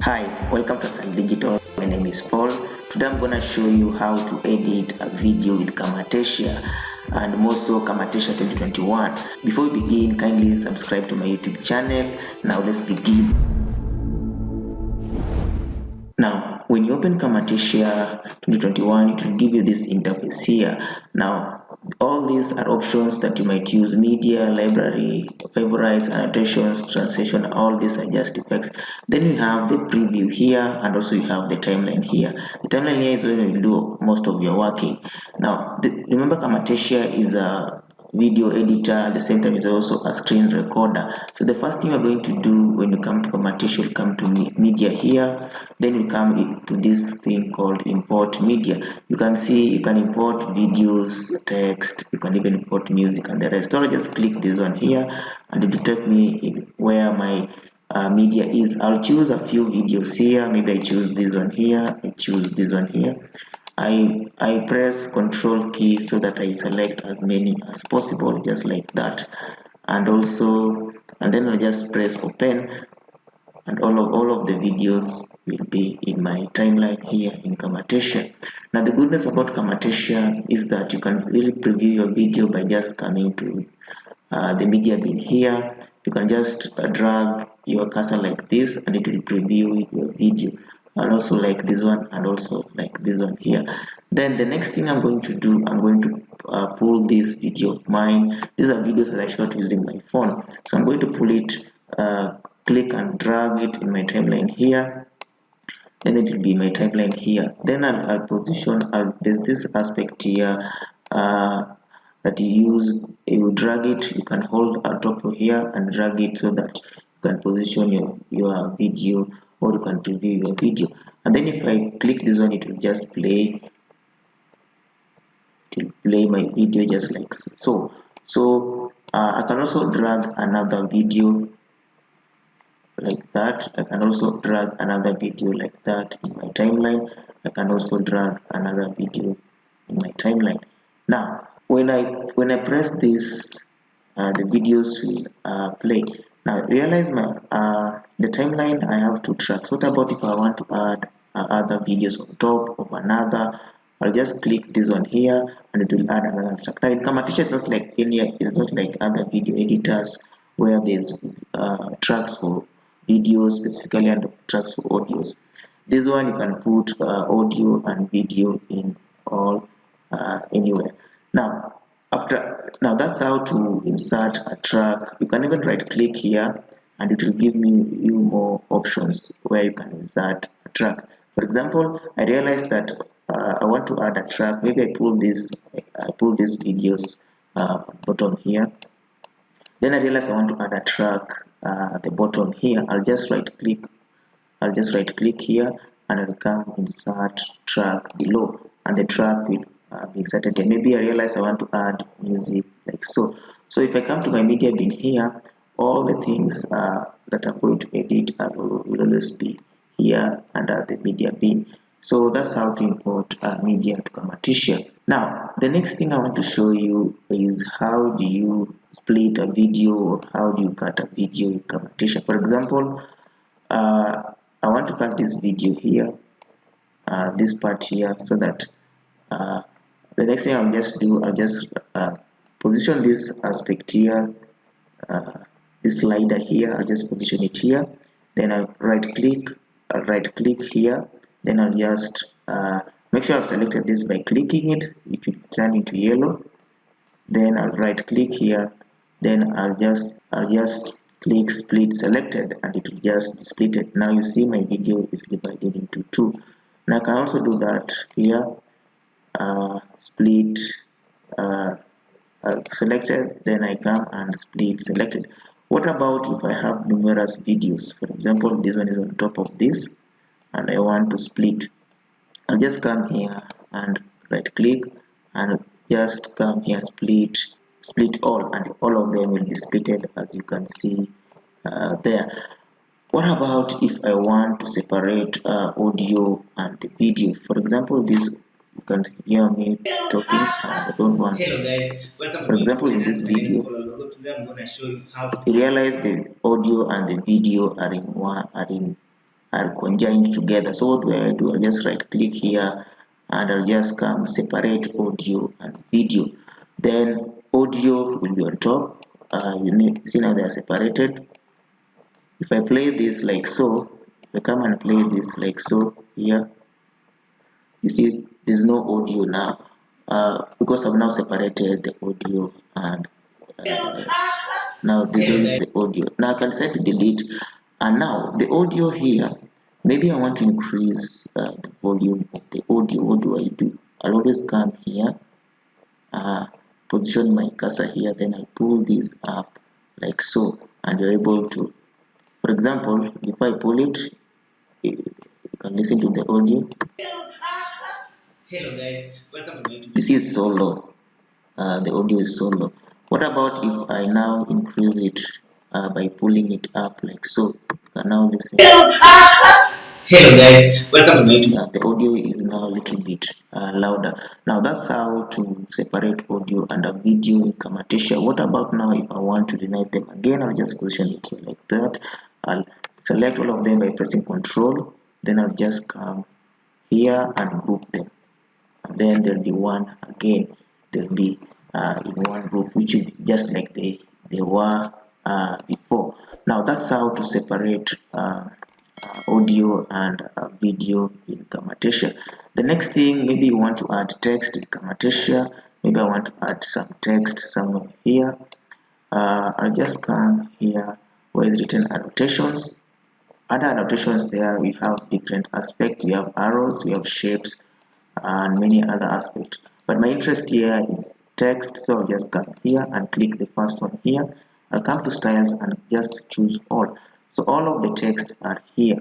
Hi, welcome to Sun Digital. My name is Paul. Today I'm gonna show you how to edit a video with Camtasia and also Camtasia 2021. Before we begin, kindly subscribe to my YouTube channel. Now let's begin. Now, when you open Camtasia 2021, it will give you this interface here. Now, all these are options that you might use: media, library, favorites, annotations, translation. All these are just effects. Then you have the preview here, and also you have the timeline here. The timeline here is when you do most of your working. Now, remember Camtasia is a video editor, at the same time is also a screen recorder. So the first thing you're going to do when you come to Camtasia, you'll come to media here, then you come to this thing called import media. You can see you can import videos, text, you can even import music and the rest. So I'll just click this one here and it will take me in where my media is. I'll choose a few videos here. Maybe I choose this one here, I choose this one here. I press Control key so that I select as many as possible, just like that, and then I just press open, and all of the videos will be in my timeline here in Camtasia. Now the goodness about Camtasia is that you can really preview your video by just coming to the media bin here. You can just drag your cursor like this and it will preview your video, and also like this one and also like this one here. Then the next thing I'm going to do, I'm going to pull this video of mine. These are videos that I shot using my phone, so I'm going to pull it, click and drag it in my timeline here, then it will be my timeline here. Then I'll position, there's this aspect here that you drag it, you can hold on top of here and drag it so that you can position your video, or you can preview your video. And then if I click this one, it will just play, my video just like so. I can also drag another video like that. I can also drag another video like that in my timeline. I can also drag another video in my timeline. Now when I press this, the videos will play. Now realize the timeline I have two tracks. What about if I want to add other videos on top of another? I'll just click this one here and it will add another track. Now in Camtasia it's not like other video editors where there's tracks for videos specifically and tracks for audios. This one you can put audio and video in all anywhere. Now that's how to insert a track. You can even right click here and it will give you more options where you can insert a track. For example, I realized that I want to add a track. Maybe I pull these videos bottom here. Then I realize I want to add a track at the bottom here. I'll just right click here and I'll come insert track below, and the track will be inserted here. Maybe I realize I want to add music like so. So if I come to my media bin here, all the things that I'm going to edit will always be here under the media bin. So that's how to import media to Camtasia. Now the next thing I want to show you is how do you split a video, or how do you cut a video in Camtasia. For example, I want to cut this video here, this part here, so that the next thing I'll just position this aspect here, this slider here. I'll just position it here. Then I'll right click here. Then I'll just make sure I've selected this. By clicking it, it will turn into yellow. Then I'll right click here. Then I'll just click split selected, and it will just be splitted. Now you see my video is divided into two. Now I can also do that here. Split selected, then I come and split selected. What about if I have numerous videos? For example, this one is on top of this and I want to split. I'll just come here and right click and just come here, split all, and all of them will be splitted, as you can see there. What about if I want to separate audio and the video? For example, this, you can hear me talking. I don't want. Hello guys, welcome For to my example, in podcast. this My name is video, Paulo Logo. Today I'm going to show you how you realize the audio and the video are are conjoined together. So what will I do? I'll just right click here and I'll just come separate audio and video. Then audio will be on top. You need see now they are separated. If I play this like so, if I come and play this like so here, you see there's no audio now because I've now separated the audio and now there is the audio. Now I can set to delete, and now the audio here, maybe I want to increase the volume of the audio. What do I do? I'll always come here, position my cursor here, then I'll pull this up like so, and you're able to, for example, if I pull it, you can listen to the audio. Hello guys, welcome to my YouTube. You see it's so low. The audio is so low. What about if I now increase it by pulling it up like so? You can now listen. Hello guys, welcome to my YouTube. Yeah, the audio is now a little bit louder. Now that's how to separate audio and a video in Camtasia. What about now if I want to unite them again? I'll just position it here like that. I'll select all of them by pressing Control. Then I'll just come here and group them. And then there'll be one again. There'll be in one group, which is just like they were before. Now that's how to separate audio and video in Camtasia. The next thing, maybe you want to add text in Camtasia. Maybe I want to add some text somewhere here. I'll just come here where it's written annotations. Other annotations there, we have different aspects. We have arrows, we have shapes, and many other aspects. But my interest here is text, so I'll just come here and click the first one here. I'll come to styles and just choose all. So all of the text are here.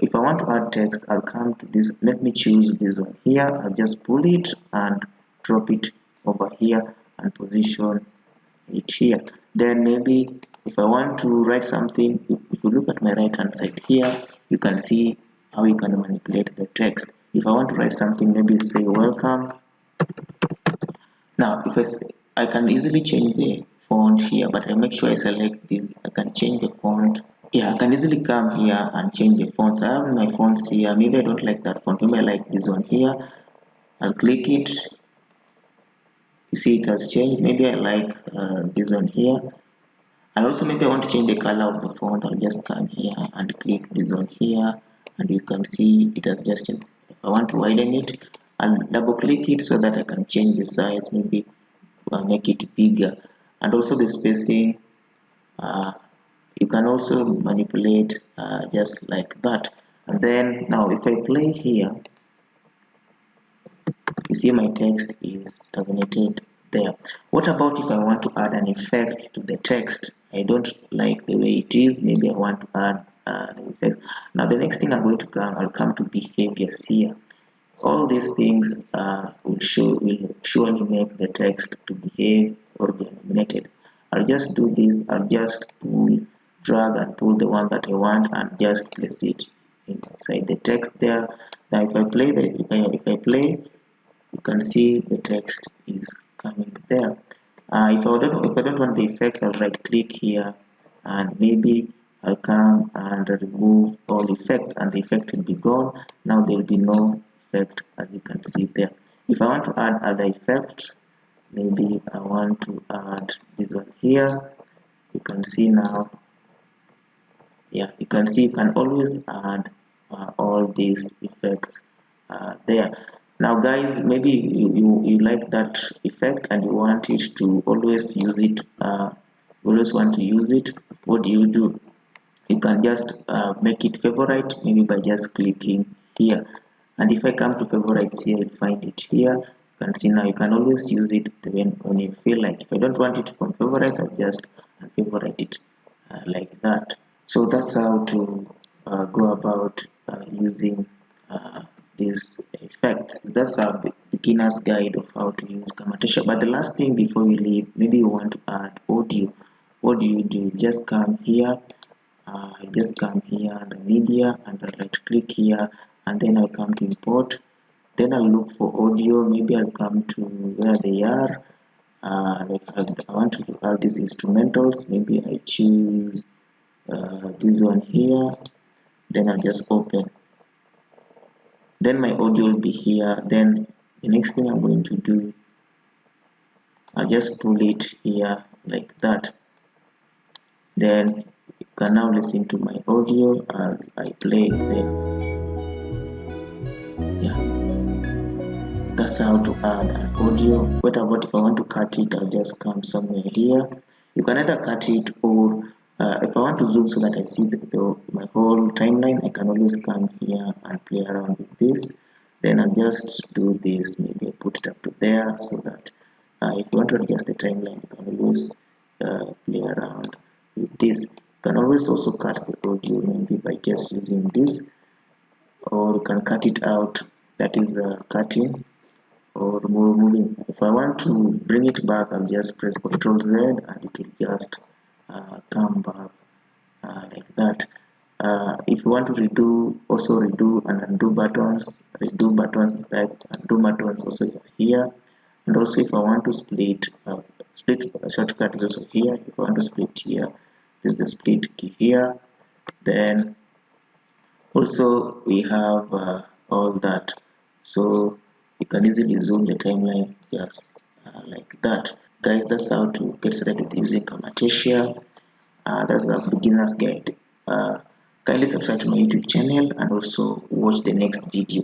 If I want to add text, I'll come to this. Let me choose this one here. I'll just pull it and drop it over here and position it here. Then maybe if I want to write something, if you look at my right hand side here, you can see how you can manipulate the text. If I want to write something, maybe say welcome. Now if I can easily change the font here, but I make sure I select this. I can change the font. Yeah, I can easily come here and change the fonts. I have my fonts here. Maybe I don't like that font. Maybe I like this one here. I'll click it. You see it has changed. Maybe I like this one here. And also maybe I want to change the color of the font. I'll just come here and click this one here, and you can see it has just changed. If I want to widen it, I'll double click it so that I can change the size, maybe make it bigger. And also the spacing, you can also manipulate just like that. And then now if I play here, you see my text is stagnated there. What about if I want to add an effect to the text? I don't like the way it is. Maybe I want to add the effect. Now the next thing I'm going to come, I'll come to behaviors here. All these things will surely make the text to behave or be animated. I'll just do this. I'll just drag and pull the one that I want and just place it inside the text there. Now if I play if I play, you can see the text is coming there. If I don't want the effect, I'll right click here and maybe I'll come and remove all effects, and the effect will be gone. Now there will be no effect, as you can see there. If I want to add other effects, maybe I want to add this one here. You can see now, yeah, you can see you can always add all these effects there. Now guys, maybe you like that effect and you want it to always use it, always want to use it. What do? You can just make it favorite, maybe by just clicking here. And if I come to favorites here, you'll find it here. You can see now you can always use it when you feel like. If I don't want it from favorites, I'll just favorite it like that. So that's how to go about using this effect. That's our beginner's guide of how to use Camtasia. But the last thing before we leave, maybe you want to add audio. What do? Just come here, the media, and I'll right click here, and then I'll come to import. Then I'll look for audio. Maybe I'll come to where they are. Like I want to add these instrumentals. Maybe I choose this one here. then I'll just open. Then my audio will be here. Then the next thing I'm going to do, I'll just pull it here like that. Then you can now listen to my audio as I play them. Yeah, that's how to add an audio. What about if I want to cut it? I'll just come somewhere here. You can either cut it, or if I want to zoom so that I see my whole timeline, I can always come here and play around with this. Then I'll just do this, maybe I put it up to there, so that if you want to adjust the timeline, you can always play around with this. You can always also cut the audio maybe by just using this, or you can cut it out, that is cutting or moving. If I want to bring it back, I'll just press Ctrl Z and it will just come back like that. If you want to redo, also redo and undo buttons, like undo buttons also here. And also if I want to split, split shortcut is also here. If I want to split here, this is the split key here. Then also we have all that, so you can easily zoom the timeline just like that. Guys, that's how to get started with using Camtasia. That's the beginner's guide. Kindly subscribe to my YouTube channel and also watch the next video.